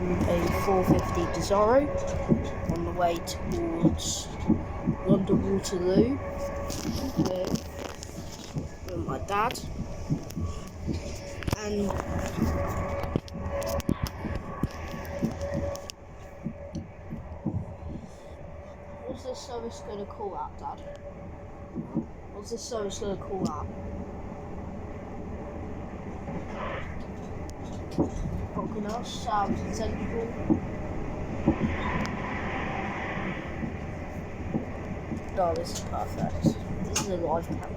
on a 450 Desire on the way towards London Waterloo with my dad, and what's this service going to call out, Dad? What's this service going to call out? Coconut South Central. Oh, this is perfect. This is a live camera.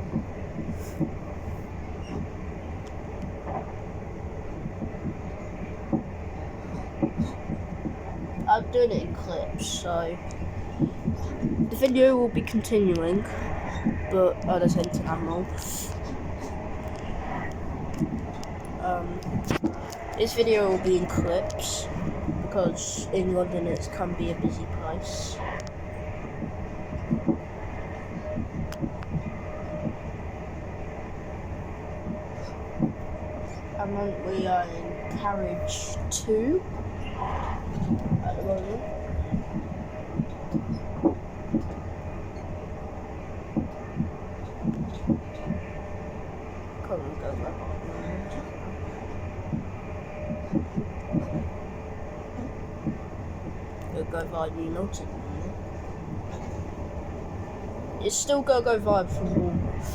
I'm doing it in clips, so the video will be continuing, but at the same time, this video will be in clips because in London it can be a busy place. And then we are in carriage 2 at the moment. Come on, go back. Go Vibe United. It's still Go Vibe from Bournemouth.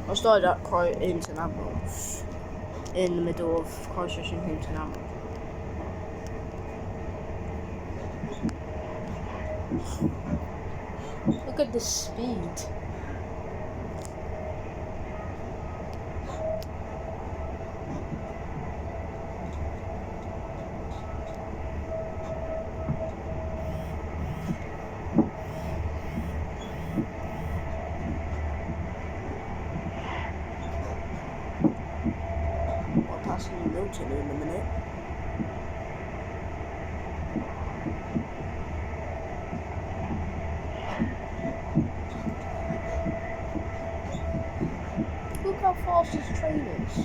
I started at Hinton Admiral in the middle of Christchurch and Hinton Admiral. Look at the speed. Passing Milton in a minute. Look how fast this train is.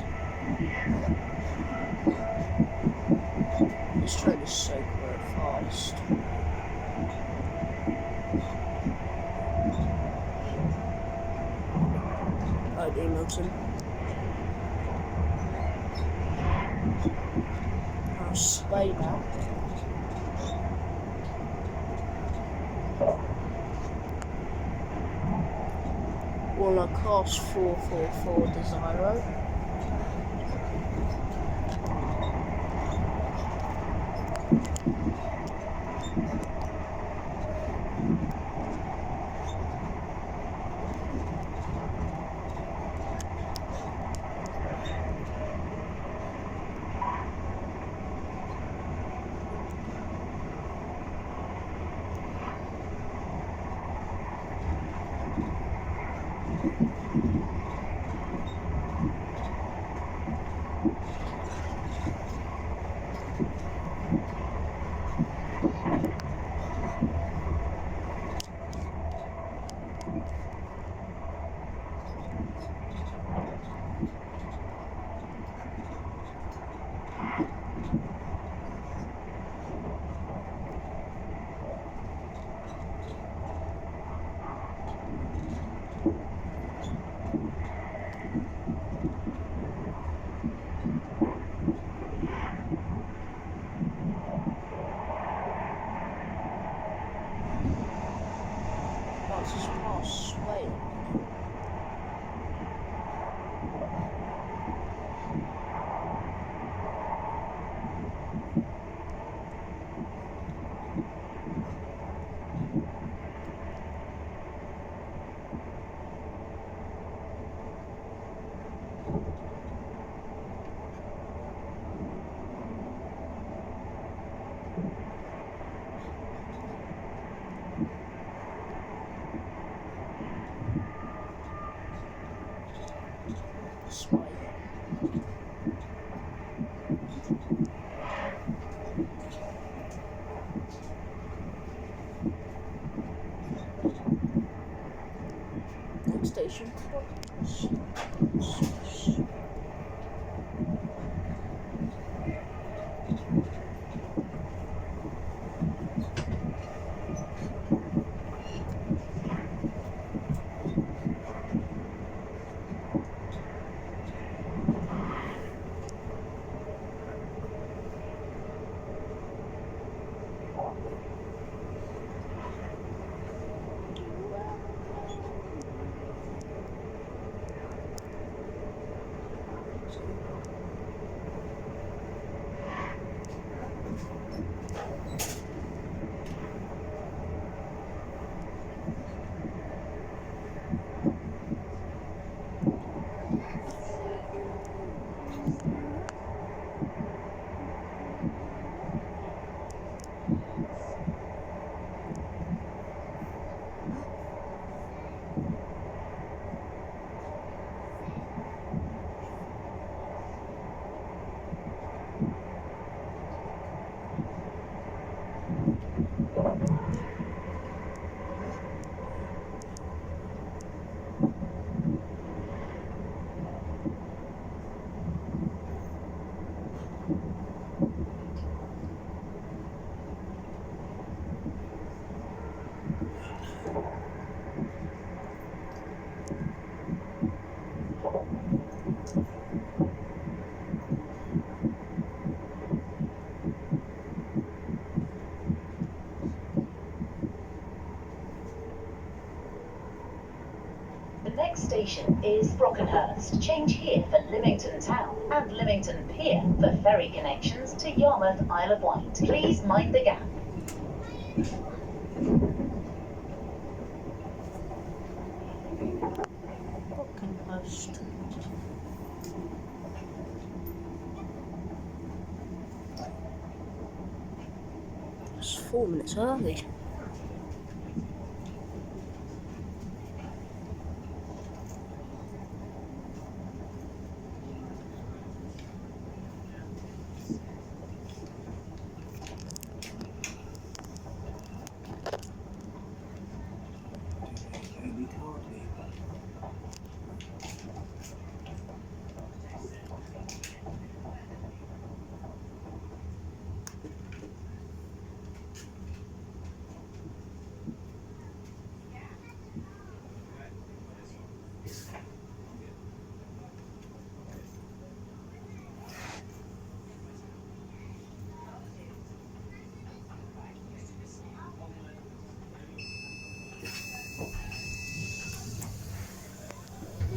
This train is so very fast. Right, Milton. Sway now. We're on a class 444 Desiro. station is Brockenhurst. Change here for Lymington Town and Lymington Pier for ferry connections to Yarmouth, Isle of Wight. Please mind the gap. Brockenhurst. It's 4 minutes early.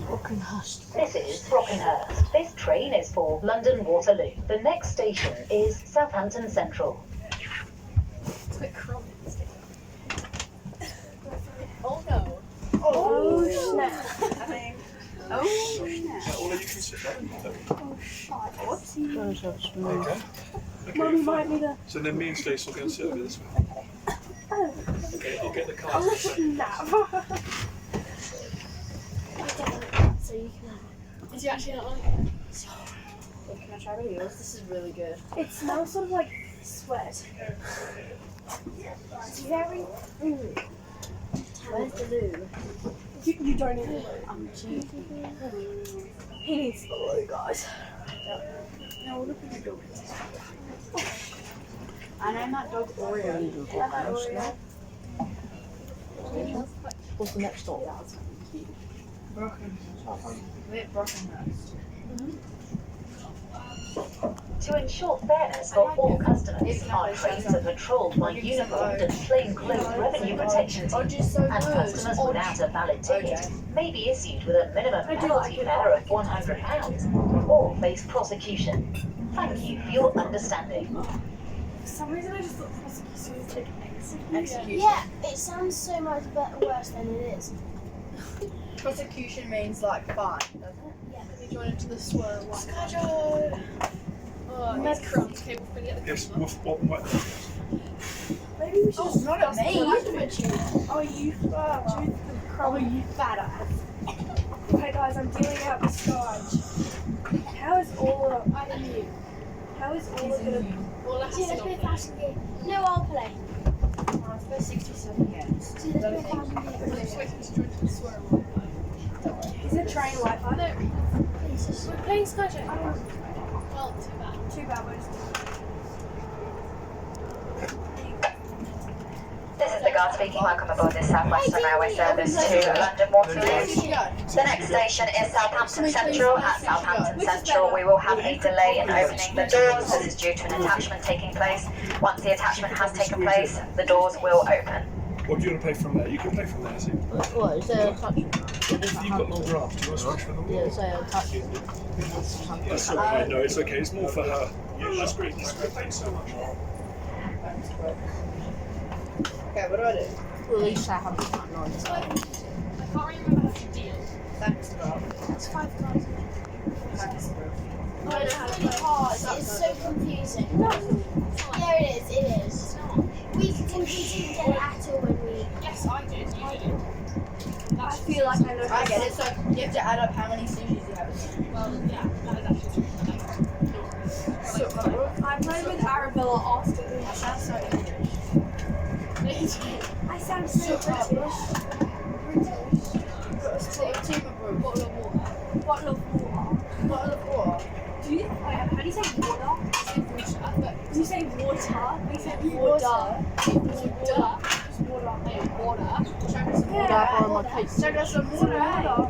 Brockenhurst. This is Brockenhurst. This train is for London Waterloo. The next station is Southampton Central. Oh no. Oh snap. Oh snap. All of you can sit down. Oh shit. Those are There small. you go. Okay, Mummy fine. might need a. So then me and Stacey will go and sit over this way. Okay, I'll get the card. Oh snap. So you can. Is you actually not like it? Can I try yours? This is really good. It smells sort of like sweat. It's very. Where's the loo? You don't need it. I'm joking. He needs the loo, guys. No, look at your dog. I named that dog Oreo. What's the next stop? Brockenhurst. To ensure fairness for all customers, our trains are patrolled by uniformed and plainclothes revenue protection teams, and customers without a valid ticket may be issued with a minimum penalty fare of £100 or face prosecution. Thank you for your understanding. For some reason, I just thought prosecution was like Execution. Yeah, it sounds so much worse than it is. Prosecution means like fine, doesn't it? Yeah. You join into the swirl one. Schedule! Oh, these crumbs came off when you get the Yes, crumbs off. what? Maybe we should Oh, just not at me. Oh, you Oh, you fat ass. Okay, guys, I'm dealing out the charge. How is Orla? I don't know. How is Orla gonna? Well, let's See, let's play fashion game. No, I'll play. Let's play 67 games. See, let's play fashion I'm game. just waiting to join into the swirl one. Is it train Wi-Fi? No, We're playing Skyjack. well, too bad. Too bad. We're just. This is the guard speaking. Welcome aboard this South Western Railway service to London Waterloo. The next station is Southampton Central. At Southampton Central, we will have a delay in opening the doors. This is due to an attachment taking place. Once the attachment has taken place, the doors will open. What do you want to pay from there? You can pay from there, see? What, is there a touchment? You've got the draft. Do you want to switch for them? Yeah, say a touchment. That's all right. No, it's okay. It's more for her. Yeah, that's great. That's great. Thanks so much. Okay, what do I do? Well, at least I have that noise. I can't remember how to deal. Thanks, bro. It's 5 cards. Thanks, bro. Oh, it's really hard. It's so confusing. Yeah, it is. It is. We didn't get it at all when we. Yes, I did. You did. I feel like I know. I get it. So you have to add up how many sushis you have. Well, yeah, that is actually true. I'm playing with Arabella Austin. That sounds so English. I sound so British. Team of brew, bottle of water. Bottle of water. Bottle of water. Do you? How do you say water? Do you say water? How do you say Water. water? Just water. Hey, water. Chuck us some Yeah. water. Or my cake. Chuck us some water. Water.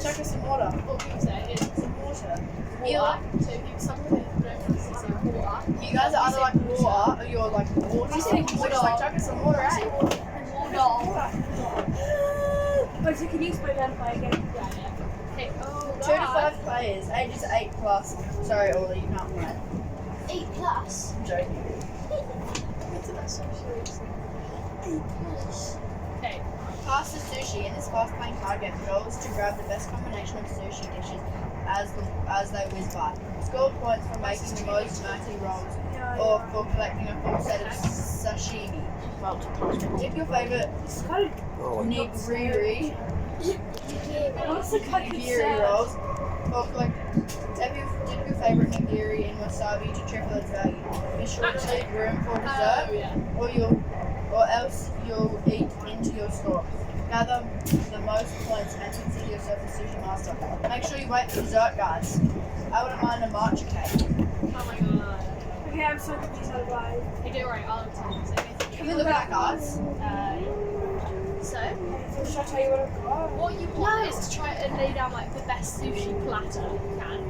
Chuck us some water. What people say is some water. Water. So if you something say water. You guys are either like water or you're like water. We say So just water. like chuck us some water, eh? Water. Wait, so can you explain how to play again? Yeah. Okay. Oh, 2 to 5 players, ages 8 plus. Sorry, Ollie, you can't play. 8+. I'm joking. That's so serious. 8+. Okay. Pass the sushi. In this fast-playing card game, the goal is to grab the best combination of sushi dishes as they whiz by. Score points for making the most maki rolls or for collecting a full set of sashimi. Pick your favourite It's kind of nigiri what's the kind of nigiri rolls or collect. Dip your favourite nigiri in wasabi to triple its value. Be sure to leave room for dessert, Yeah. or else you'll eat into your store. Gather the most points and consider yourself a sushi master. Make sure you wait for dessert, guys. I wouldn't mind a matcha cake. Oh my god. Okay, I'm so confused how to play. Hey, don't worry, I'll tell you. So basically, Can we look at our cards? So, So should I tell you what I've got? what you want is to try and lay down like the best sushi platter you can,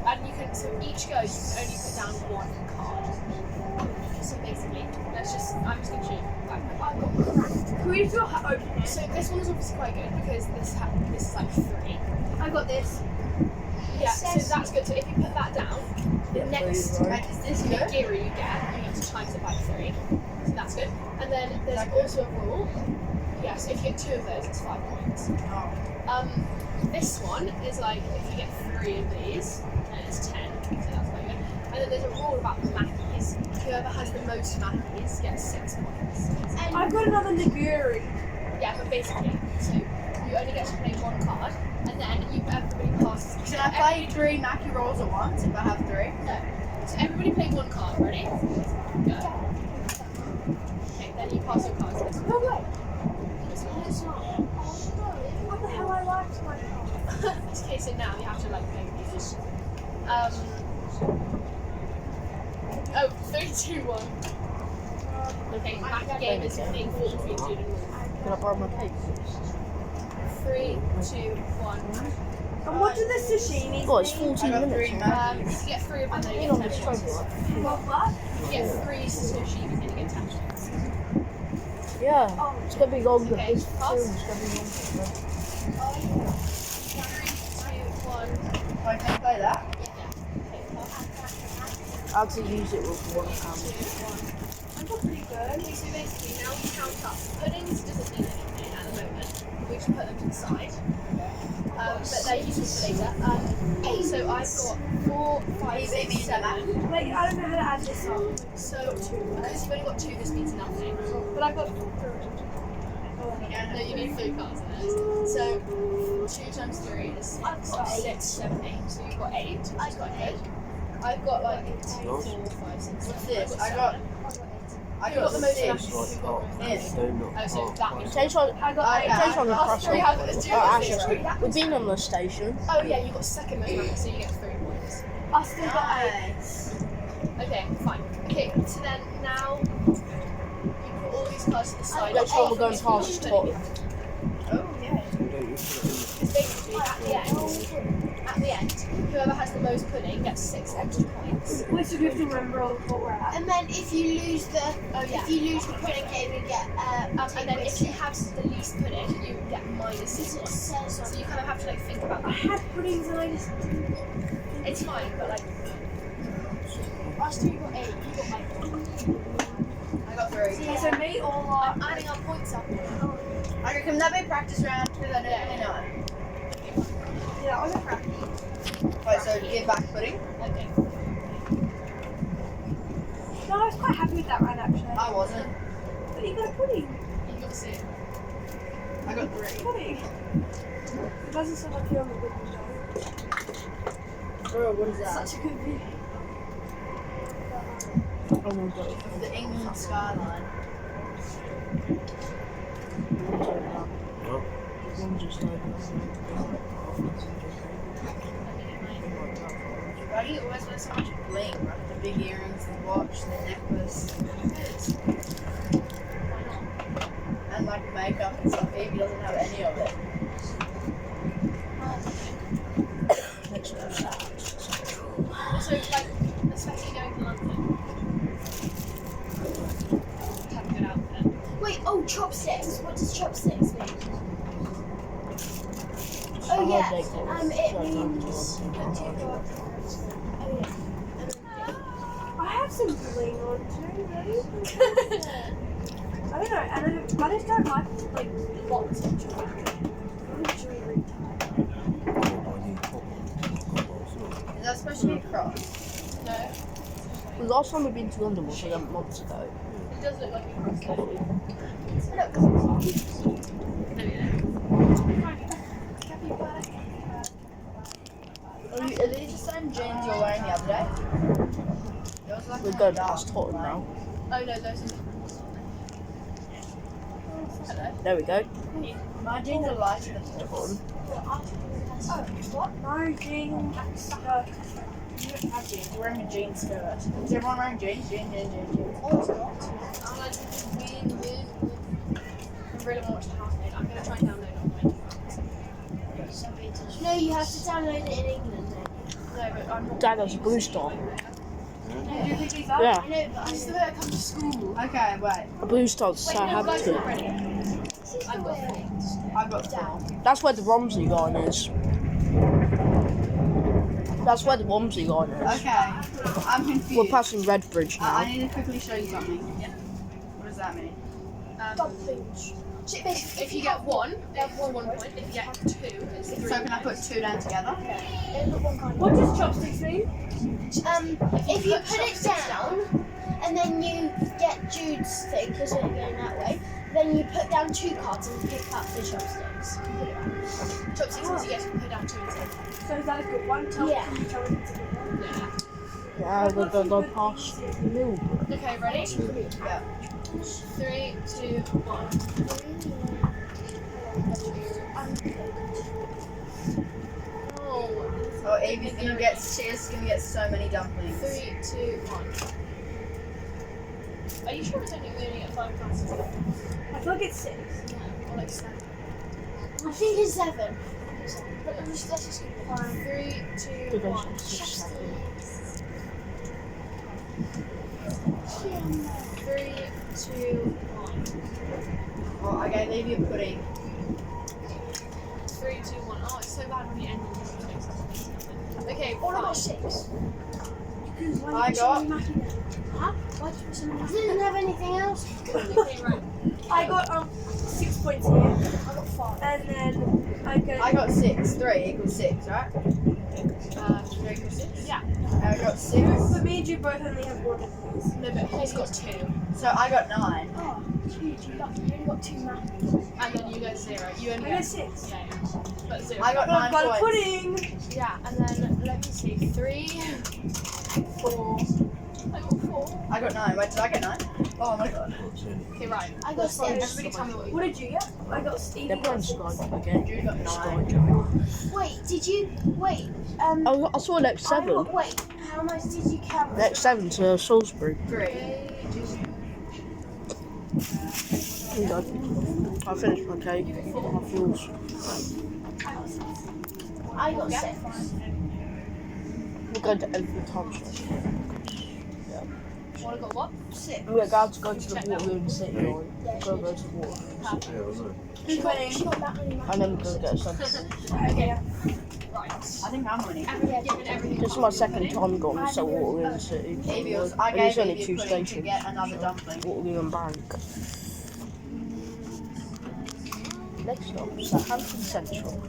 and you can. So each go, you can only put down one card. So basically, I'm just gonna show you. Can we just do open it? So this one is obviously quite good because this is like 3. I got this. Yeah, so that's good. So if you put that down, the next Right, is this good? nigiri you get, you need to times it by 3. So that's good. And then there's also a rule. Yes, if you get 2 of those, it's 5 points. This one is like if you get 3 of these, then it's 10. So that's quite good. And then there's a rule about the mackies. Whoever has the most mackies gets 6 points. I've got another nigiri. Yeah, but basically, so you only get to play 1 card, and then everybody passes. Can I play 3 maki rolls at once if I have 3? No. So everybody play 1 card. Ready? Go. Okay, then you pass your cards. This No way. It's not. What the hell I liked my card? Okay, so now you have to like play these. Oh, 3, 2, 1. Okay, Mackie game is being formed between 2 and 1. Can I borrow my cake? 3, 2, 1. And what do the sashimi Oh, it's mean? 14 minutes. If you get 3 of them, then you get 10 points. What? If you get 3 sushi, then you get 10 points. Yeah, it's gonna be longer. Okay, This pass. film's gonna be longer. 3, 2, 1. I can play that. Okay, pass. I had to use it with 1 hand. 2, 1. I got pretty good. Okay, so basically now we count up. Puddings doesn't mean anything at the moment. We just put them to the side. But they're useful for later. So I've got 4, 5, 6, 7. Wait, I don't know how to add this up. So because you've only got 2, this means nothing. But I've got No, you need 3 cards in this. So 2 times 3 is 6, 7, 8. So you've got 8, which is quite good. I've got like 2, 4, 5, 6, 7. What's this? I've I got Who got the most 6. matches? Who got the most matches? Yeah. Oh, so that means. Change on. I got Change on the crush. Do you have Oh, six? actually, we've been on the station. Oh yeah, you got second most matches, so you get 3 points. I still got 8. Nice. Okay, fine. Okay, so then now you put all these cards to the side. Next one we're going past top. Oh yeah. Because basically at the end, whoever has the most pudding gets 6 extra points. Wait, so we have to remember what we're at. And then if you lose the if you lose the pudding game, you get And then if you have the least pudding, you get minus 6 it points. says on So you kind of have to like think about I that. had puddings and I just It's fine, but like us 2 got 8, you got like 4. I got 3. okay, so me all are I'm adding our points up. Okay, can that be practice round? Because I don't really know. yeah, I got crappy. Wait, so give back pudding? Okay. No, I was quite happy with that round actually. I wasn't. But you got a pudding. You got 6. I got 3. Pudding. It doesn't sound like you're on the pudding though. Bro, what is that? Such a good view. Oh my god. The England skyline. Why do you always wear so much bling? Right? The big earrings, the watch, the necklace, and like makeup and stuff. He doesn't have any of it. Next one. Also, like, especially going to London. Have a good outfit. Wait, oh chopsticks. What does chopsticks mean? Oh I'm yeah. on Nick. It means. I have some bling on too, right? I don't know, and I just don't like lots of jewelry. Jewelry. Is that supposed to be a cross? No, The last time we've been to London was like months ago. it does look like a cross. Probably. Are these the same jeans you're wearing the other day? Yours like We're more going dark, past Tottenham like- now. Oh no, those are. Hello. There we go. My jeans are lighter than yours. No jeans. You don't have jeans. You're wearing a jean skirt. Is everyone wearing jeans? Jeans. I'm like, I really want to watch the housemaid. I'm gonna try and download it online. No, you have to download it in England. No, but I'm not. Dad has a blue star. Do you pick these up? Yeah, I know, but This is the way I come to school. Okay, wait. a blue star's Wait, no, guys, Southampton. not ready. this is I've the got way. I've got four. That's where the Romsey line is. That's where the Romsey line is. Okay, I'm confused. We're passing Red Bridge I now. need to quickly show you something. Yeah. What does that mean? If you get one, it's 1 point. If you get 2, it's 3. So can I put two down together? What does chopsticks mean? If you put it down and then you get Jude's thing because we're going that way, then you put down 2 cards and pick up the chopsticks. Chopsticks means you get to put down 2 instead. So is that a good one? Yeah. Can you tell me if it's a good one? Yeah. Yeah, we're going to pass Mill. Okay, ready? Yeah. 3, 2, 1. Oh, Oh, Evie's gonna get. She's gonna get so many dumplings. 3, 2, 1. Are you sure it's only we only get 5 classes? I feel like it's 6. Or like 7? I think it's 7. But let's just go 3, 2, We're going 1. to 6, 7. 3, 2, 1. Oh, I gave Evie a pudding. 3, 2, 1. Oh, it's so bad when you end in this. Okay, Or I got 5. 6. I got. Huh? I didn't have anything else. Okay, right. I got 6 points here. I got 5. And then I got 6. 3 equals 6, right? 3 equals 6? Yeah. I got 6. But me and you both only have 1 of these. No, but he's got 2. So I got 9. Oh, Jude, you only got 2 math. And then you get 0. You only I got 6. Yeah, yeah. But 0. I got But I've 9 got a points. pudding. Yeah, and then let me see. 3, 4. I got 4. I got 9. Wait, did I get 9? Oh my god. Okay, right. I got 6. Everybody tell me what you What did you get? I got Stevie. They're playing Sky again. Jude got 9. Wait, did you. Wait. I saw next 7. Wait, how much did you count? Next 7 to Salisbury. 3. Here you go. I finished my cake. I have yours. I got 6. We're going to every time. What, I got what? 6. We're going to go to the Waterloo City line. Go to Waterloo. She got that many math. And then we're going to get a sentence. Okay. Right. I think I'm winning. Everything, given everything. This is my second time going to Waterloo City. Evie was, I And gave it's only Evie a 2 pudding to stations. get another dumpling. Waterloo and Bank. Next stop, Southampton Central.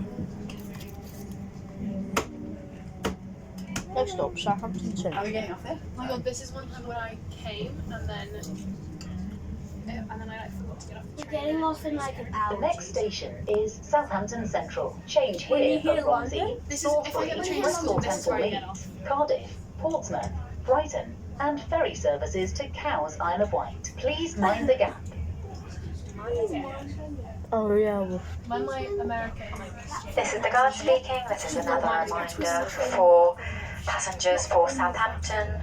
Next stop, Southampton Are Central. we getting off there? Oh my god, this is one time when I came and then I like forgot to get off the We're train. getting off in like an hour. The next station is Southampton Central. Change When you here hear for Romsey, This is if I get the train to Bristol school, this is Temple where I get Mead, off. Cardiff, Portsmouth, Brighton, and ferry services to Cowes, Isle of Wight. Please mind the gap. Oh yeah, well, When my American This is the guard speaking. This is another reminder for passengers for Southampton.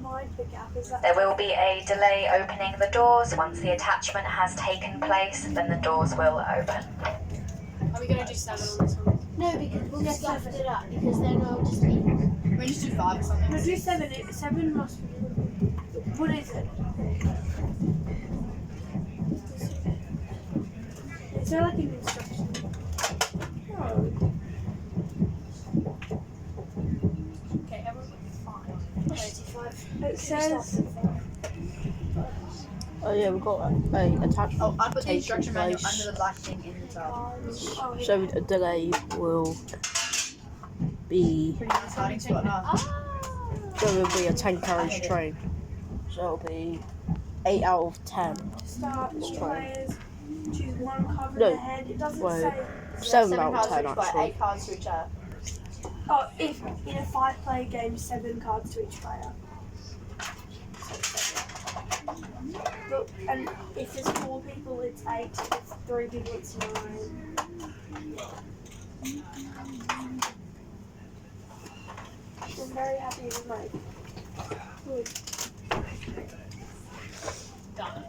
Mind the gap, is that? There will be a delay opening the doors. Once the attachment has taken place, then the doors will open. Are we gonna do 7 on this one? No, because we'll just lift it up because then it'll just be. We just do 5 or something. No, do 7. 7 must be. What is it? Is there like an instruction? Oh. It says. Oh yeah, we've got a attachment. Oh, I put the taking instruction manual place. under the black thing in the top. Oh, yeah. So a delay will be. Pretty much starting spot now. There will be a 10 carriage train. So it'll be 8 out of 10. Start It's players. Choose one cover No, in the head. It doesn't wait. say. 7 out of cards 10 to each player, actually. 8 cards to each other. Oh, if in a 5-player game, 7 cards to each player. Look, and if there's 4 people, it's 8. If it's 3 people, it's 9. I'm very happy with my. Good. Done.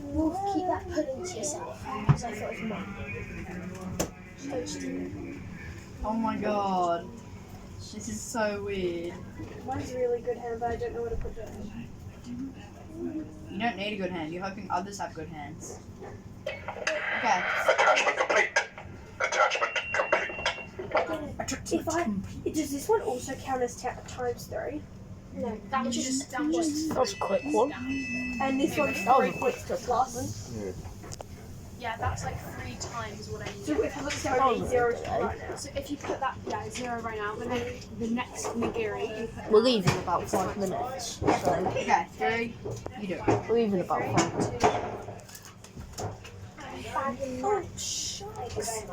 Wolf, keep that pudding to yourself because I thought it was mine. Toasty. Oh my god. This is so weird. Mine's a really good hand, but I don't know where to put it. You don't need a good hand. You're hoping others have good hands. Okay. Attachment complete. Attachment complete. If I does this one also count as times 3? No, That was just That was a quick one. And this one's Oh, 3 points plus. Yeah, that's like 3 times what I need. So if I look at how many zeros right now. So if you put that 0 right now, and then the next nigiri, you put We're leaving in about 5 minutes. So Okay, 3. You do it. we're leaving in about 5 minutes. Oh, shucks.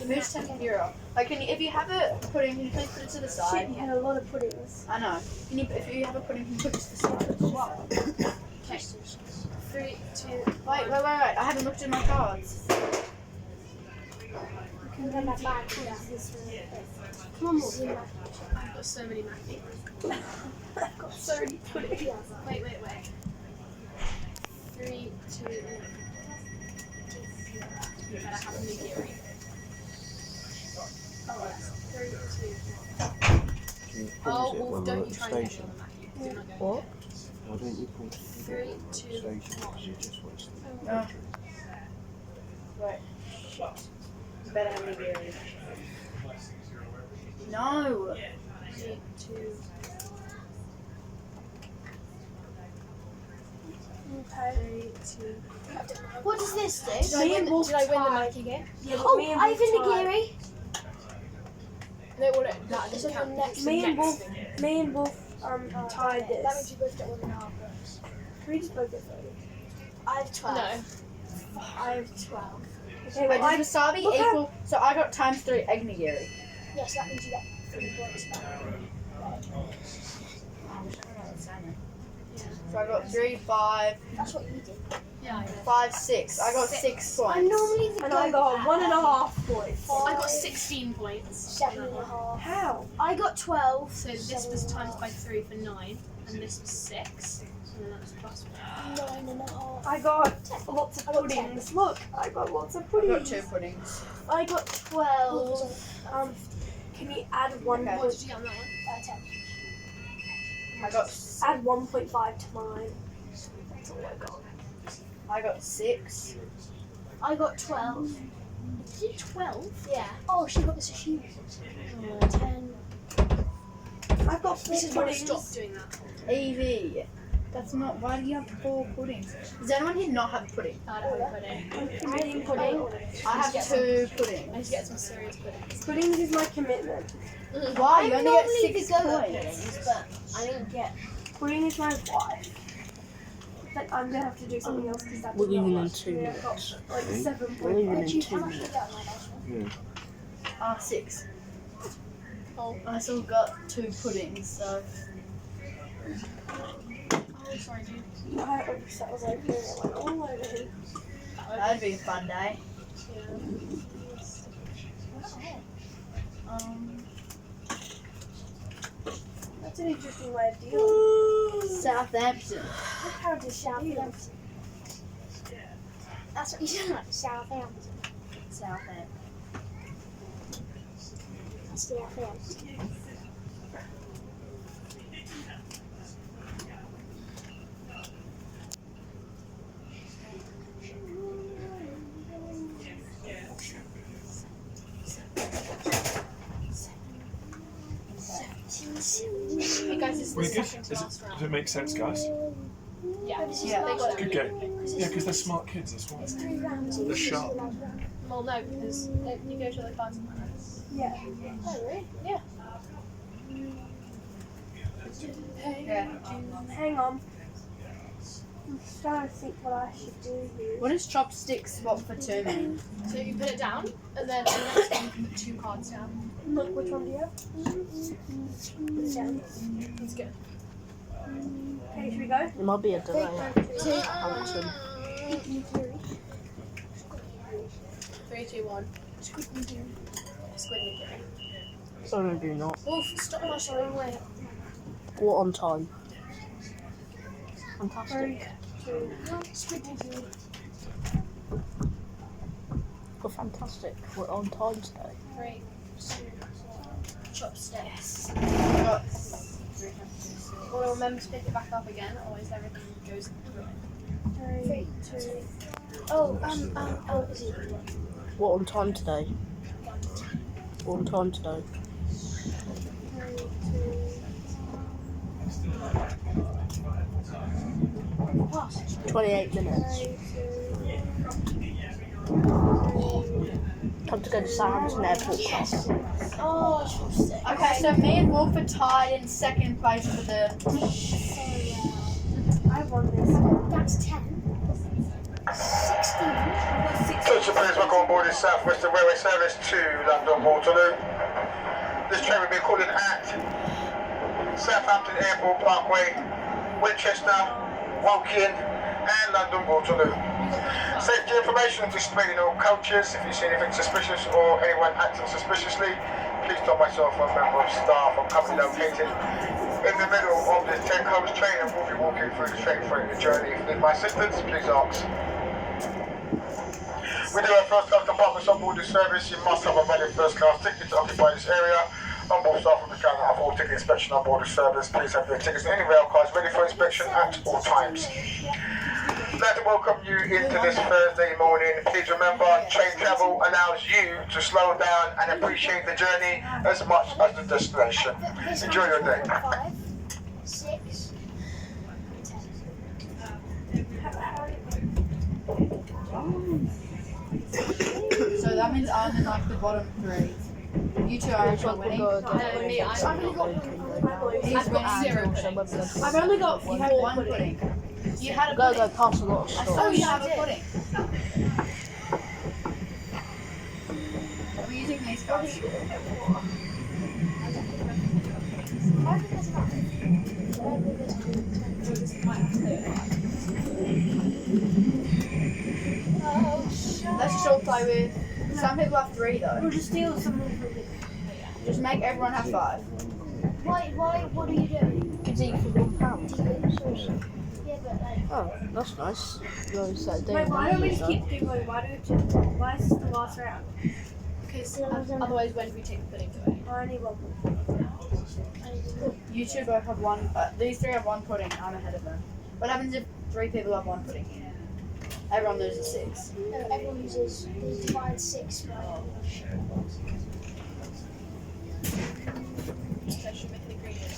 Who's taking zero? Like, can you, if you have a pudding, can you please put it to the Shit, side? you had a lot of puddings. I know. Can you, if you have a pudding, can you put it to the side? Okay. 3, 2, Wait. I haven't looked at my cards. Come on, Wolf. I've got so many Mackie. I've got so many puddings. Wait. 3, 2, 1. You better have a nigiri. Oh, that's 3, 2. Oh, Wolf, don't you try and get me on the Mackie. Do not go. What? Why don't you put 3, 2, 1. you just waste Right. Better have nigiri. No. 3, 2. Okay. 3, 2. What does this do? Did I win the Mackie game? Yeah, but Oh, me and I have a Wolf tied. nigiri. No, well, that Is doesn't it count. the next- Me and Next Wolf, thing. me and Wolf tied That means this. you both get 1.5 votes. Can we just both get 30? I have 12. No. I have 12. Okay, Wait, well, does wasabi look how- equal? So I got times 3 egg nigiri. Yes, that means you get 3 points back. So I got 3, 5, That's what you did. Yeah, 5, 6. I got 6 points. I normally and I got 1.5 points. I got 16 points. 7.5. How? I got 12. So this was times by 3 for 9, and this was 6, and then that was plus 1. 9.5. I got lots of I got 10. puddings. Look, I got lots of I got puddings. 2 puddings. I got 12. Can you add 1 Okay. What did you get on that one? 10. I got add 1.5 to mine? That's all I got. 6. I got 12. Did you 12? Yeah. Oh, she got the sashimi. 10. I've got 4 This is why I puddings. stopped doing that. Evie. That's not. Why do you have 4 puddings? Does anyone here not have pudding? I don't have a pudding. I'm committing pudding. I have 2 I puddings. need to get some serious puddings. Puddings is my commitment. Why? You I'm only get normally 6 the go at points. puddings, but I didn't get. Pudding is my wife. But I'm gonna have to do something else because that's We're leaving not in much. 2 Yeah, I've got minutes. like We're 7.5. leaving in How 2 much did you minutes. get on my last one? 6. Oh. I still got 2 puddings, so. Oh, sorry, dude. I was like, all over him. That'd be a fun day. That's an interesting way of dealing. Southampton. How does Southampton? That's what you said, Southampton. Southampton. Southampton. Hey guys, this is the Really good. second to last Does round. it make sense, guys? Yeah, Yeah. they got it. Good game. Yeah, because they're smart kids, that's why. They're sharp. Well, no, because you go to the cards and Yeah. Oh, really? Yeah. Yeah. Hang on. I'm trying to think what I should do here. What is chopsticks swap for 2 mean? So you put it down, and then the next one you can put 2 cards down. Look, which one do you have? Put it down. That's good. Okay, should we go? It might be a delay. Hampton. 3, 2, 1. Squid me Gary. So no, do not. Wolf, stop rushing the wrong way. What on time? Fantastic. 3, 2, 1. Squid me Gary. We're fantastic. We're on time today. 3, 2, 1. Chopsticks. Got Well, remember to pick it back up again, otherwise everything goes ruined. 3, 2. Oh, is it? What on time today? What on time today? 28 minutes. Time to go to Southampton Airport Club. Oh, chopsticks. Okay, so me and Wolf are tied in second place for the. I won this. That's 10. 16. I've got 16. Attention please, welcome on board this South Western Railway service to London Waterloo. This train will be calling at Southampton Airport Parkway, Winchester, Woking and London Waterloo. Safety information displayed in all coaches. If you see anything suspicious or anyone acting suspiciously, please stop myself or a member of staff. I'm currently located in the middle of this 10-coach train and will be walking through the train throughout the journey. If you need my assistance, please ask. We do have first class compartments on board this service. You must have a valid first class ticket to occupy this area. On board staff will be carrying out a full ticket inspection on board the service. Please have your tickets and any rail cards ready for inspection at all times. I'd like to welcome you into this Thursday morning. Please remember, train travel allows you to slow down and appreciate the journey as much as the destination. Enjoy your day. 5, 6, 10. So that means I'm in like the bottom 3. You two are actually winning. Me, I've only got He's winning. 0 puddings. I've only got. You had 1 pudding. You had a Go, pudding. pass a lot of stuff. Oh, you have a pudding. Are we using these cards? Let's just all play with. Some people have 3 though. We'll just steal something from it. Just make everyone have 5. Why, what are you doing? Kids eat for £1. Yeah, but like, Oh, that's nice. You always said Wait, why don't we just keep doing it? Why is this the last round? Because otherwise, when do we take the pudding away? I only want You two both have 1. These 3 have 1 pudding. I'm ahead of them. What happens if 3 people have 1 pudding? Everyone loses 6. no, everyone uses, they divide 6 by So should we make an agreement?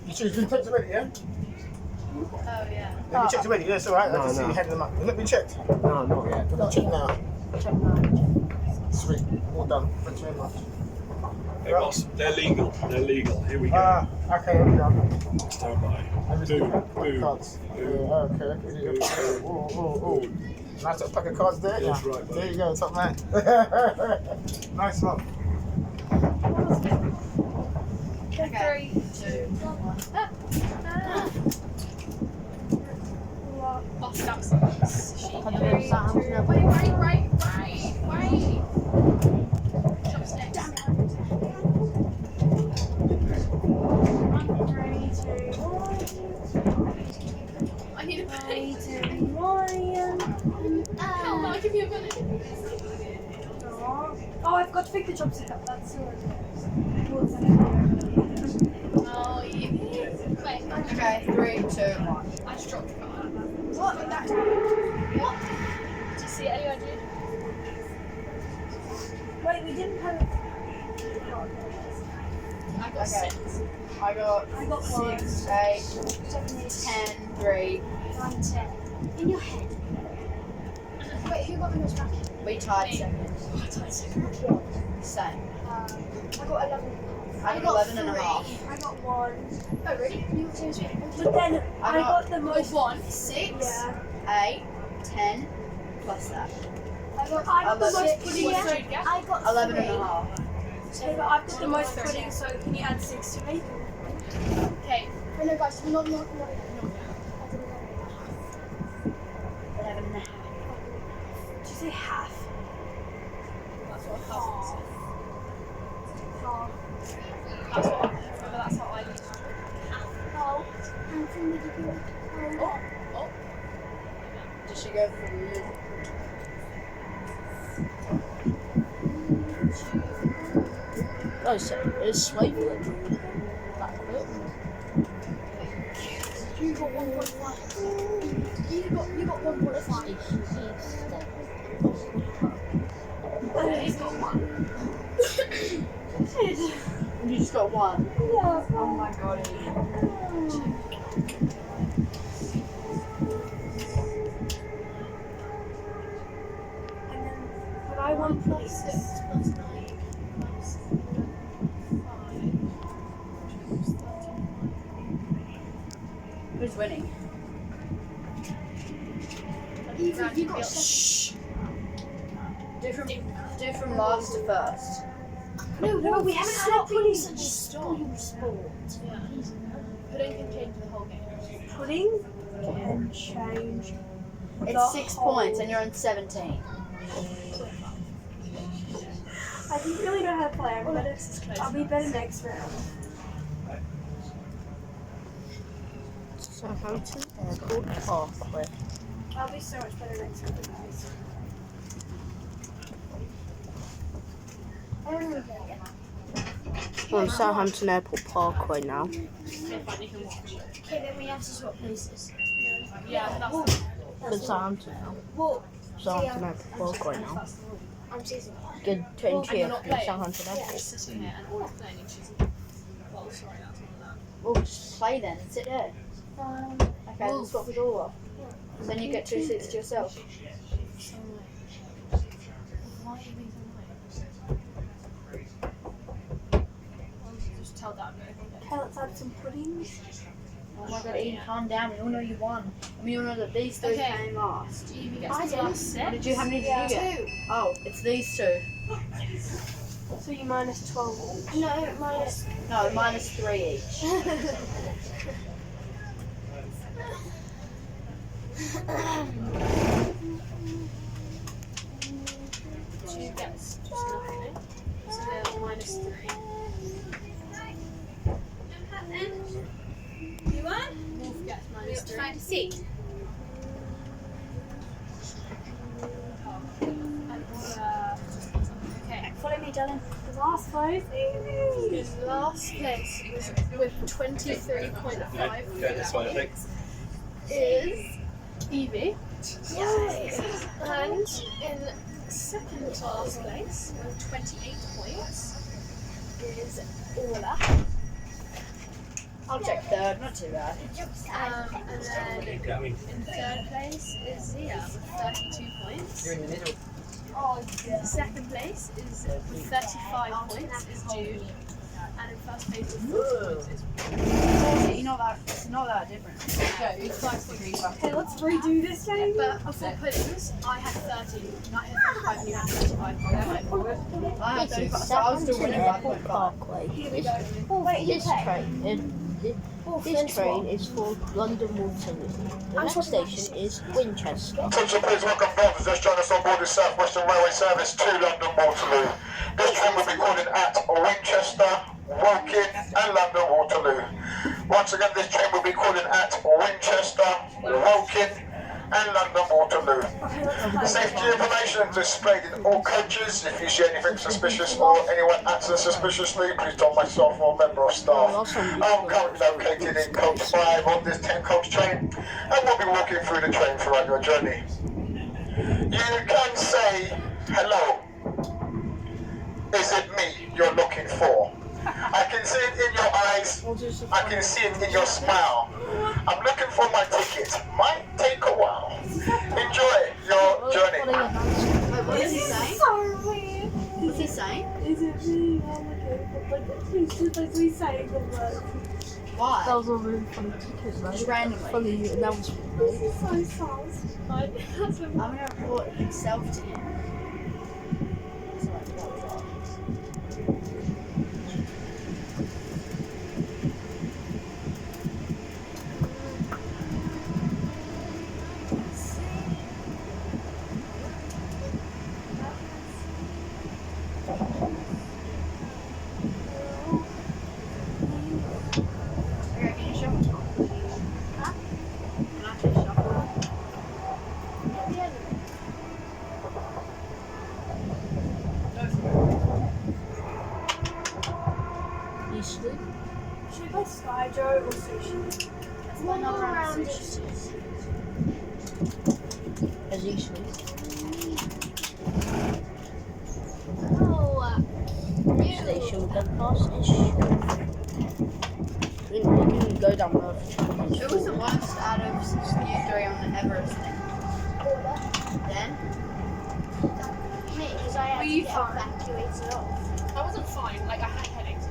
You two been checked already, yeah? Oh, yeah. Have you checked already? Yes, alright. I No, can see no. you heading them up. Has it been checked? No, not yet. Check now. Check now. Sweet. All done. Thanks very much. Hey boss, they're legal. They're legal. Here we go. Okay, here we go. Stand by. Boom, boom, Cards. boom. Okay. Oh. Nice little pack of cards there. Yes, Yeah. right, There you go, top man. Nice one. Okay. 3, 2, 1. Bust up some Have you been to Southampton Airport? Wait. Chopsticks. I need a pudding. Hell no, give me a pudding. Oh, I've got to pick the chopstick up. That's so Oh, yeah. Wait, Okay, 3, 2, 1. I just dropped the card. What? What? Did you see it anyway, dude? Wait, we didn't have it. I got Okay. 6. I got I got 1. 6, 8, 7, 8, 10, 3. 9, 10. In your head. Wait, who got the most bracket? We tied Me. second. Oh, I tied 6. Same. I got 11. I got 11 and a half. I got 1. Oh, really? You got 2 But then I got the I got most. 1, 6. Yeah. 8, 10, plus that. I got the most 6. pudding. What Yeah. did you get? I got 11 3. and a half. Okay, but I've got the most pudding, so can you add 6 to me? Okay. Oh, no, guys, not. 11 and a half. Did you say half? That's what a cousin said. Oh. That's what remember, that's how I used to do it. Oh. And from the video. Oh. Did she go for you? Oh, so it's swiveling. Back a bit. You got 1.5. You got 1.5. And he's got 1. You just got 1. Yeah. Oh my god. And then, but I want pudding. 6 plus 9 plus 5. Who's winning? You got 7. Shh. Do from last to first. No, we haven't had pudding such a Stop. sport. Yeah. Pudding can change the whole game. Pudding can change. It's 6 points and you're on 17. I didn't really know how to play. I'm better. This is close. I'll be better next round. Southampton Airport Parkway. I'll be so much better next round, guys. We're on Southampton Airport Parkway now. Okay, fine, you can watch. Okay, then we have to swap places. Yeah, that's We're Southampton now. Well, Southampton Airport Parkway now. I'm choosing. Good and 20 you're not from playing. Southampton You're Airport. just sitting here and all playing and choosing. Well, sorry, that's not that. Well, just play then. Sit there. Okay, then swap with all of. Then you get 2 seats to yourself. So annoying. Why are you being so annoying? I'll just tell Dad that. Okay, let's add some puddings. Oh my god, Eden, calm down. We all know you won. And we all know that these 3 Okay. came last. Evie gets I plus didn't. 6. What did you? How many did you get? 2. Oh, it's these 2. So you minus 12 each. No, minus. No, minus 3 each. She gets just nothing. So they're minus 3. You won? Wolf gets We minus have to 3. find a seat. Okay. Follow me, darling. The last place. His last place was with 23.5 is Evie. And in second to last place with 28 points is Orla. I'll check third, not too bad. And then in third place is Zia with 32 points. You're in the middle. Second place is with 35 points is Jude. And in first place with 40 points is It's not that different. Joe, who's 5 degrees back. Okay, let's redo this game. But before puddings, I had 30, and I had 35, and you had 35. I had This 35, is so I was still Southampton winning by Airport 0.5. Parkway. This train is for London Waterloo. The next station is Winchester. Attention please, welcome boarders. Just join us on board the South Western Railway service to London Waterloo. This train will be calling at Winchester, Woking and London Waterloo. Once again, this train will be calling at Winchester, Woking and London Waterloo. Safety information is displayed in all coaches. If you see anything suspicious or anyone acting suspiciously, please tell myself or a member of staff. I'm currently located in coach 5 on this 10 coach train and we'll be walking through the train throughout your journey. You can say hello. Is it me you're looking I can see it in your smile. I'm looking for my ticket. Might take a while. Enjoy your journey. Wait, what is he saying? Sorry. What's he saying? Is it me? Oh my god. Please just like we saying the words. Why? That was a really funny ticket, right? Just randomly. Funny announcement. This is so soft. I'm gonna report himself to him. Okay, can you shuffle? Huh? Can I actually shuffle? You sleep? Should we play Skyjo or Sushi? One more round of As you sleep. Oh, Station get past-ish. We can go down there. It was the worst out of you three on the Everest thing. Then, because I had Were to you get fine? evacuated off. I wasn't fine. Like I had headaches.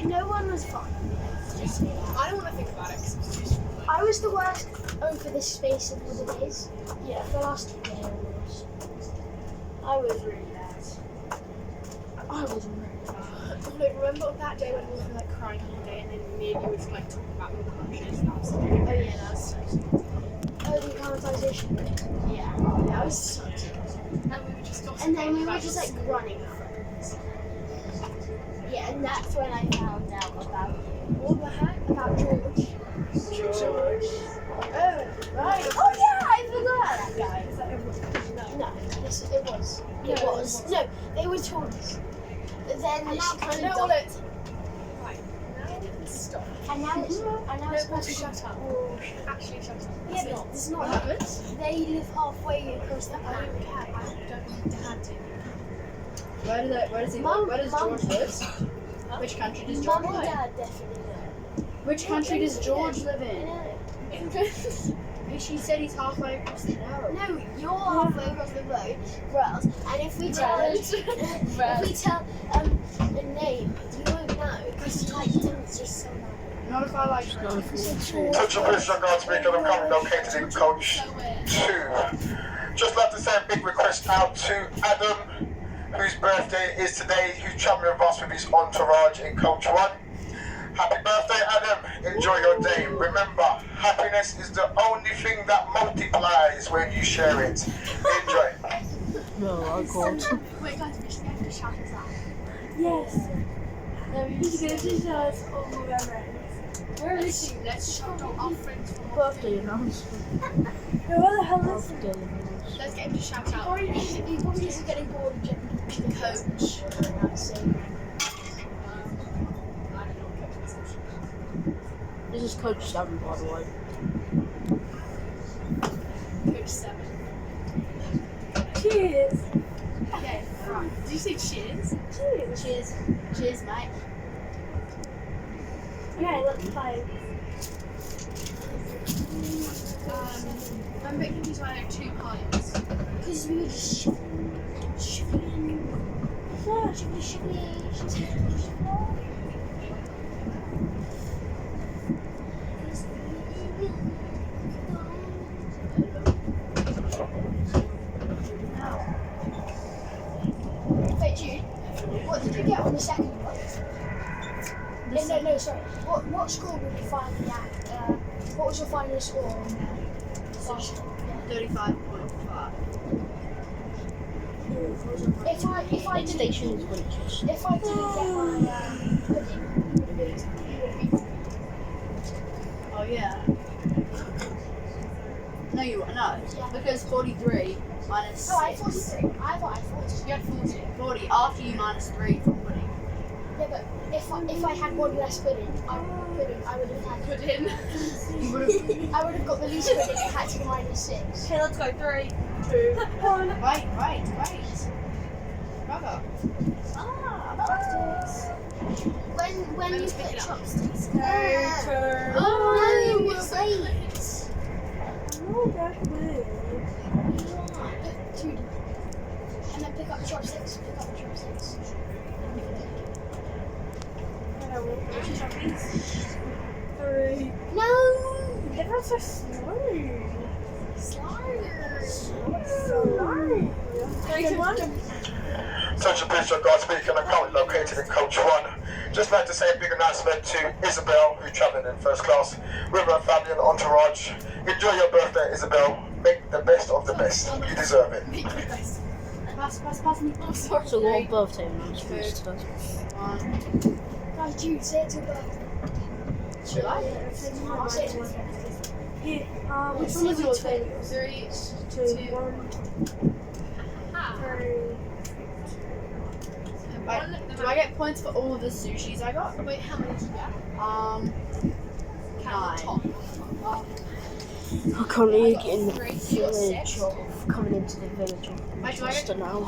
No one was fine. Just say that. I don't want to think about it because it's just. I was the worst over the space of all the days. Yeah, the last 2 days I was really bad. I was really bad. Like, remember that day when we were like crying all day and then me and you were just like talking about your crushes? That was so Oh yeah, that was so sad. Oh, the acclimatization bit. Yeah, that was so sad. And we were just gossiping And then we were about just your like running from it. Yeah, and that's when I found out about you. What the heck? About George. George. Oh, right. Oh yeah, I forgot that guy. Is that everyone? No, yes, it was. It was. No, they were tourists. But then And she now, kind no, of well, dumped. it's. Right, now we can stop. And now it's. And now it's No, supposed to shut up. Oh, Actually, shut up. yeah, but it's not. what happens? They live halfway across the I planet. don't care. I don't need Dad to. Where does Mum- George live? Which country does George Mum and live in? Dad definitely know. Which country does George live I in? know. She said he's halfway across the road. No, you're halfway across the road, Rels. And if we tell a name, you won't know because you like it's just so loud. Not if I like Touch your police guard speaker, I'm currently located in coach 2. Just like to say a big request out to Adam, whose birthday is today, who's travelling with us with his entourage in coach 1. Happy birthday, Adam. Enjoy your day. Remember, happiness is the only thing that multiplies when you share it. Enjoy. No, I can't. Wait, guys, we should have to shout us out. Yes. He's going to tell us all of our names. Where is he? Let's shout out our friends from Birthday announcement. Who the hell is Birthday announcement. Let's get him to shout out. He probably isn't getting bored of jumping Coach. This is Coach 7, by the way. Coach 7. Cheers. Okay, right. Did you say cheers? Cheers. Cheers. Cheers, mate. Okay, let's play. I'm a bit confused why there are 2 piles. Because we were just shivering. Yeah. Wait, Jude, what did you get on the second one? No, sorry. What score would you finally at? What was your final score on last one? 35.5. If I didn't Station is waitress. if I didn't get my pudding, you would have beaten. Oh yeah. No, you won't. No, Yeah. because 43 minus No, I had 6. 43. I thought I had 40. You had 40. 40 after you minus 3 from pudding. Yeah, but if I had one less pudding, I would have had. Put in. You would have. I would have got the least pudding and had to be minus 6. Okay, let's go. 3, 2, 1. Wait. Brother. When when you Let's pick put it up. chopsticks. No, turn. Oh, Oh, no, you're so wait. late. No, that's weird. Put two down. And then pick up the chopsticks. Pick up the chopsticks. Three. No! Everyone's so slow. Slow. Three, two, one. Attention please, your guard speaking and currently located in coach 1. Just like to say a big announcement to Isabel, who's travelling in first class, with her family and entourage. Enjoy your birthday, Isabel. Make the best of the best. You deserve it. Pass me. I'm sorry. It's a long birthday announcement today. Guys, Jude, say it to your birthday. Should I? I'll say it to my birthday. Here, which one was yours? 3, 2, 2. 1, Ah. 3. Wait, do I get points for all of the sushis I got? Wait, how many did you get? Nine. Top. I'm currently getting the 3, so you got village 6. of coming into the village of Wait, do I Manchester get? now.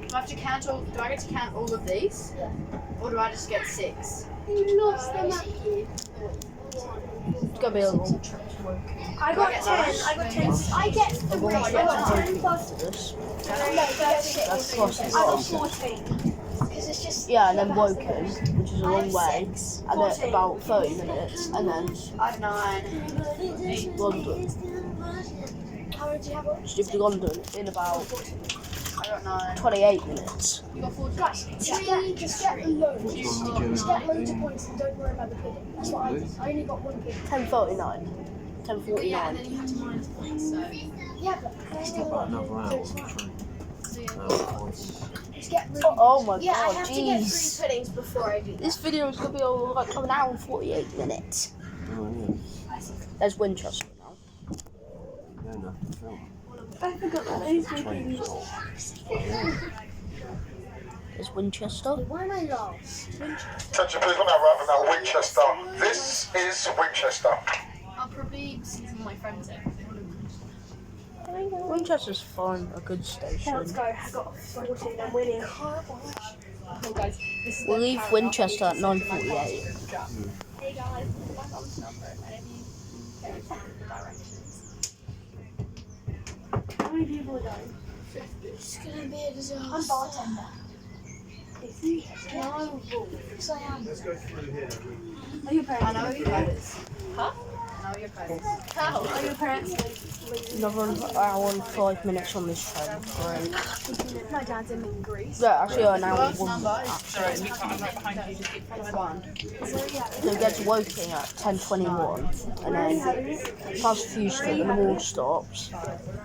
Do I have to count all? Do I get to count all of these? Yeah. Or do I just get 6? You lost them at you. It's gonna be a long trip to work. I got get 10. nine? I got 10. I get I'm 3. going I to get got 10 to plus. this. No, 13. That's plus I got 14. Because it's just. Yeah, and then whoever has the Woking, most. which is a I long have way, 6. and then about 30 minutes, and then I have 9. London. How many do you have? Stupid London in about I got 9. 28 minutes. You got 4 Guys, just get loads. Just get loads of points and don't worry about the pudding. That's what I did. I only got 1 pudding. 10:39. Yeah, and 10:49. then you have to minus points, so. Yeah, but I still About want another hour on the train. So yeah. Just get really. Oh my Yeah, I god, have to get 3 jeez. puddings before I do that. This video is gonna be all like an hour and 48 minutes. Oh, yeah. There's Winchester now. Yeah, no, film. I forgot that these Train things. There's Winchester. Why am I lost? Attention please, we're now arriving at Winchester. This is Winchester. I'll probably see some of my friends there. Winchester's fine, a good station. Let's go. I got 14. I'm winning. Oh, guys, this is We'll the leave paragraph Winchester I at need to send to my 9:48. group chat. Hey guys, this is my mum's number, and if you can send me the directions. How many people are going? It's gonna be a disaster. I'm bartender. Is he? No, because I am. Let's go through here. Are your parents? I know what your code is. Huh? I know what your code is. How? Are your parents leaving? Another hour and 5 minutes on this train. Great. My dad's in Greece. Yeah, actually an hour and First 1 number minute. is sorry, it's 1. So we get to Woking at 10:21, and then past Houston and more stops,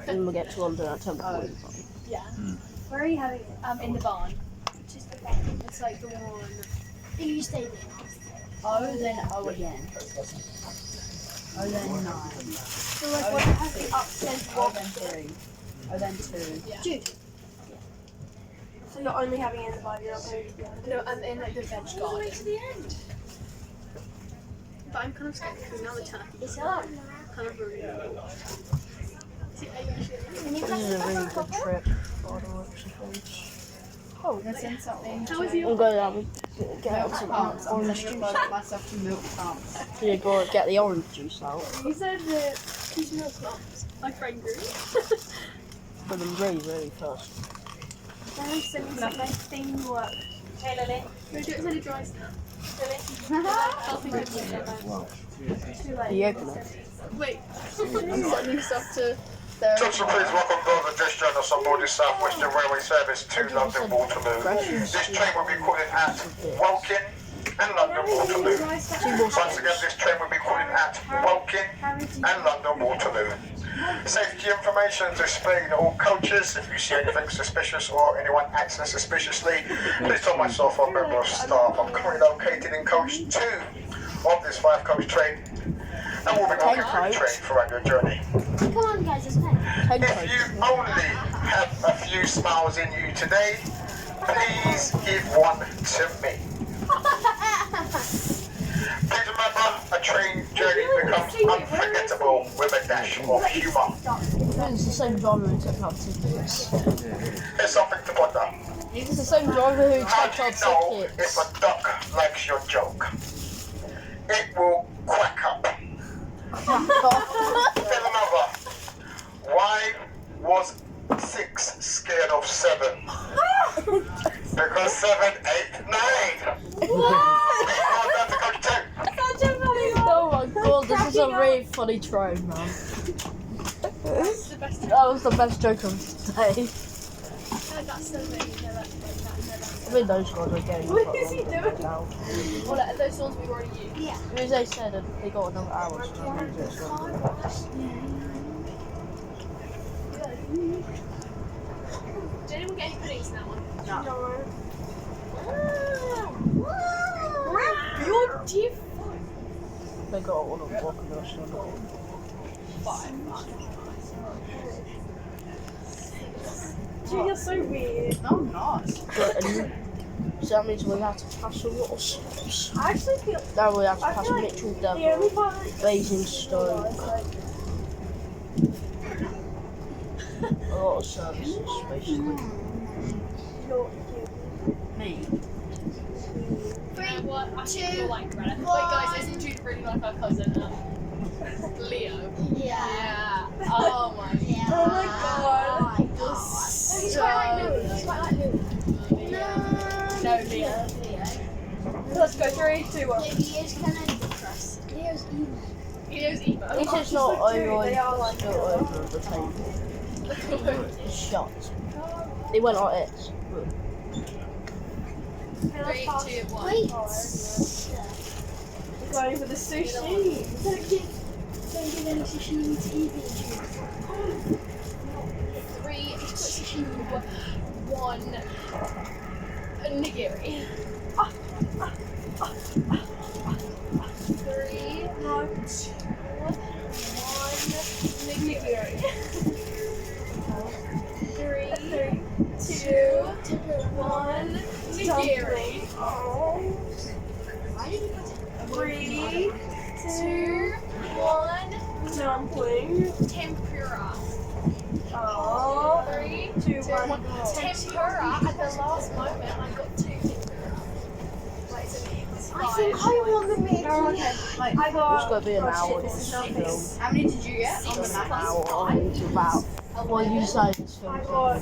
and we get to London at 10:45. Yeah. Where are you having it? In the barn. Just the back. It's like the one. You stay there. O, then O again. O, then 9. So like what has the upstairs O, walk? then 3. O, then 2. Dude, So you're only having it in the bar, you're not going to the other. No, I'm in like the veg garden. But I'm kind of scared because now the turkey it's hard. kind of ruined it. See, I usually. This is a really good trip. By the looks of things. Oh, let's send something. How was We'll your? go down and get Milk out some pumps. I'm orange sending juice. myself to milk pumps. Yeah, go get the orange juice out. You said that who's milk plums? My friend grew. But I'm really, really thirsty. Then send me something thing work. Hey Lily. We do it when it dries now. I'll think of it. Wow. Too late. The opener. Wait, I'm sending stuff to. Attention please, welcome board of this journey on board the South Western Railway service to London Waterloo. This train will be calling at Woking and London Waterloo. Once again, this train will be calling at Woking and London Waterloo. Safety information is displayed in all coaches. If you see anything suspicious or anyone acting suspiciously, please tell myself or a member of staff. I'm currently located in coach 2 of this 5-coach train, and we'll be walking through the train throughout your journey. Come on, guys, let's play. If you only have a few smiles in you today, please give one to me. Please remember, a train journey becomes unforgettable with a dash of humour. It's the same genre in technology. Here's something to ponder. It's the same driver who How tried do you to know tickets. if a duck likes your joke? It will quack up. Then another. Why was 6 scared of 7? Because 7, 8, 9. Oh, that's a good tip. Oh my god, this is a really funny troll, man. That's the best. That was the best joke of the day. That's so many. I mean, those guys are getting. What is he doing? Now. Well, like, those ones we've already used. Yeah. Because they said that they got another hour, so that means it's Did anyone get any puddings in that one? You're different. They got one of the walking us. Dude, you're so weird. No, I'm not. So that means we have to pass a lot of stops. I actually feel. Now we have to I pass feel like Mitchell the only Devil, part that Basingstoke, is like, a lot of services basically. you're Me. What? I think you're like Greta. Wait, guys, isn't Jude really like our cousin, Leo? Yeah. Yeah. Oh my. Yeah. Oh my god. He's quite like Louis. He's quite like Louis. No, Leo. Let's go 3, 2, 1. Yeah, he is kind of depressed. Leo's evil. Leo's emo. At least it's not so cute, over, they are like still over the table. It's shut. They went like this. Three, 2, 1. Wait. We're going for the sushi. Don't give any sashimi to eat. 3, just put 1 nigiri. 3, 2, 1 nigiri. 3, 2, 1 nigiri. Oh. 3, 2, 1 dumpling. tempura. Oh. 3, 2, 1. tempura. At the last moment, I got 2 tempura. Like, so it's I think I want the meat. Oh, okay. Like, I got. It's gonna be an oh, hour. shit, this is not Film. this. how many did you get on the An map? hour into about. What you say is I film. got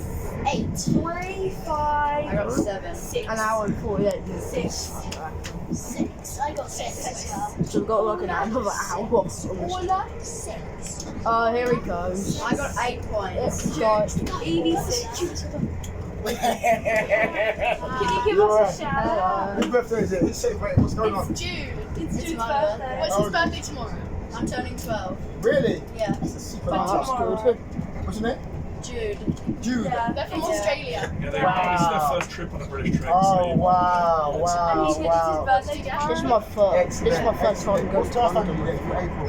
8. 3, 5. I got 7. 6. An hour and 48 minutes. 6. I got 6 as well. So we've got like another hour. Almost. Paula, 6. Oh, here he goes. I got 8 points. It's like, Evie 6. Can you give You're us a shout out? Whose birthday is it? Who's celebrating? What's going on? It's Jude. It's Jude's my birthday. What's Oh, his birthday tomorrow? I'm turning 12. Really? Yeah. That's a super oh, nice. that's good. What's your name? Jude. Jude. Yeah. They're from Yeah. Australia. Yeah, it's Wow. their first trip on a British train. Oh, so wow, And wow, you said wow. it's his birthday tomorrow? This is my first. This is my first time going What to star sign London. are you getting for April?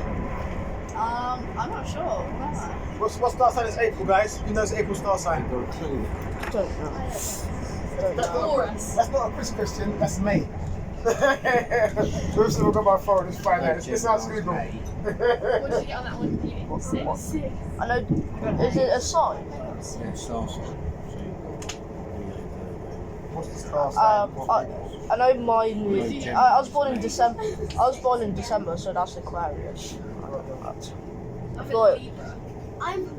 I'm not sure. What am I? What star sign is April, guys? Who knows April star sign? Got a clue. Don't know. Don't know. Taurus. That's not a Chris Christian, that's me. We've still got my phone, it's fine. It's not Google. What did you get on that one? You get 6. I know. Is it a sign? Yeah, star sign. What's the star sign? I know mine. I was born in December. I was born in December, so that's Aquarius. I don't know that. I But- think Libra.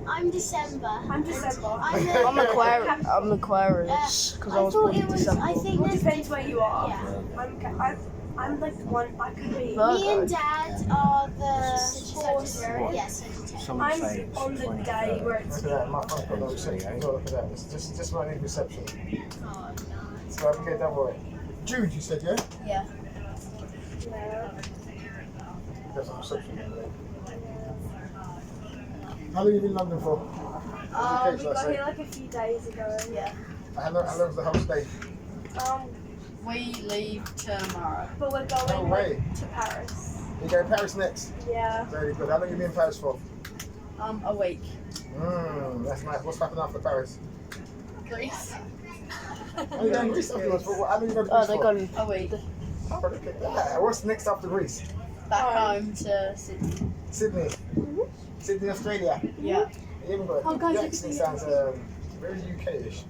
I'm December. I'm December. I'm Aquarius. I'm Aquarius because I was born in December. I think Well, it there's. depends where you are. Yeah. I'm like one. I could be. Virgo. Me and Dad are the Sagittarius. Yes, Sagittarius. Some I'm say it's on the 23rd. day where it's. Look at that, my phone's got no reception. Look at that, it's just my name reception. Oh, nice. So I can get that way. Jude, you said, yeah? Yeah. Yeah. There's some reception. How long have you been in London for? We What's the got case, here like a few days ago. Yeah. how long's the whole stay? We leave tomorrow. But we're No going way. like, to Paris. You going to Paris next? Yeah. Very good. How long have you been in Paris for? A week. That's nice. What's happening after Paris? Greece. Oh, you going to Greece afterwards? How long are you going to Oh, Greece they're for? going. A week. Oh, look at that. What's next after Greece? Back home to Sydney. Sydney. Sydney, Australia. Yeah. You haven't got Oh, guys, your look accent at sounds very UK-ish.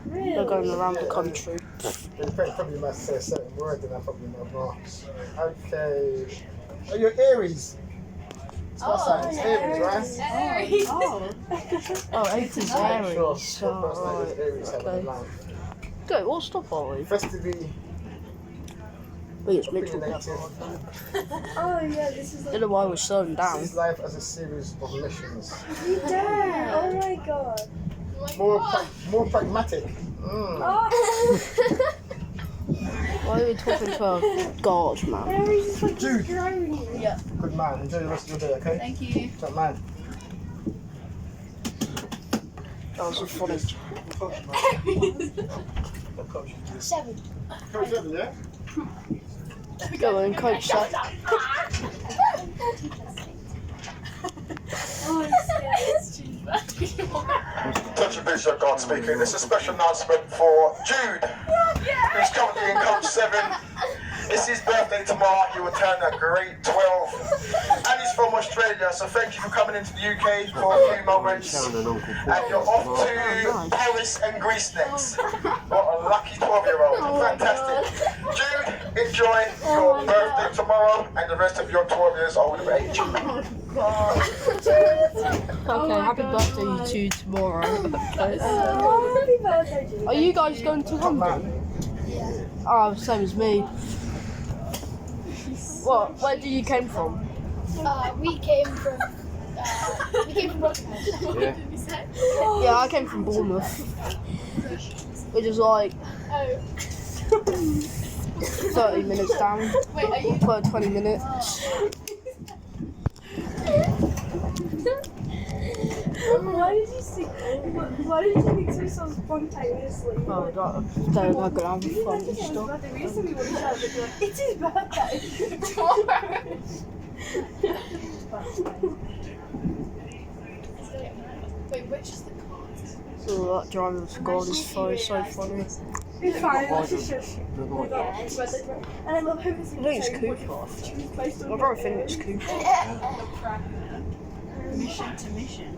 They're going around the country. They probably must say a certain word and I probably know more. Okay. Oh, you're Aries. It's not science. Aries, right? Aries. Oh, 8 is Aries. Sure. So, What personality is Aries have in okay. life? Go, what stop are we? First to be I think it's Mitchell. opinionated. Oh yeah, this is I don't know why we're slowing down. Sees life as a series of missions. You dare! Oh my god. More pragmatic. Oh, Why are we talking to a god, man? Aries is like Dude. destroying you. Good man. Enjoy the rest of your day, okay? Thank you. Top man. That was a funny. 7. Coach 7, yeah? Go on, coach set. Oh, I'm scared. Touch a bit of God speaking. It's a special announcement for Jude, who's currently in Coach 7. It's his birthday tomorrow. He will turn a great 12. And he's from Australia, so thank you for coming into the UK for a few moments. And you're off to Paris and Greece next. What a lucky 12-year-old. Fantastic. Jude, enjoy your birthday tomorrow and the rest of your 12 years old of age. Okay, happy birthday you two tomorrow. Okay. Oh, happy birthday, Jude. Are you guys going to London? Oh, same as me. What? Where do you came from? We came from Bournemouth. Yeah. Yeah, I came from Bournemouth. Which is like Oh, 30 minutes down. wait, are you? Per 20 minutes. Why did you sing? Why did you sing so spontaneously? Oh, they're not gonna have fun and stuff. We used to be one shot, but like, it's his birthday. Wait, which is the card? So that driver's squad is so funny. It's fine. Let's just shush. And I love how it's I think it's Cooper. I probably think it's Cooper. Mission to mission.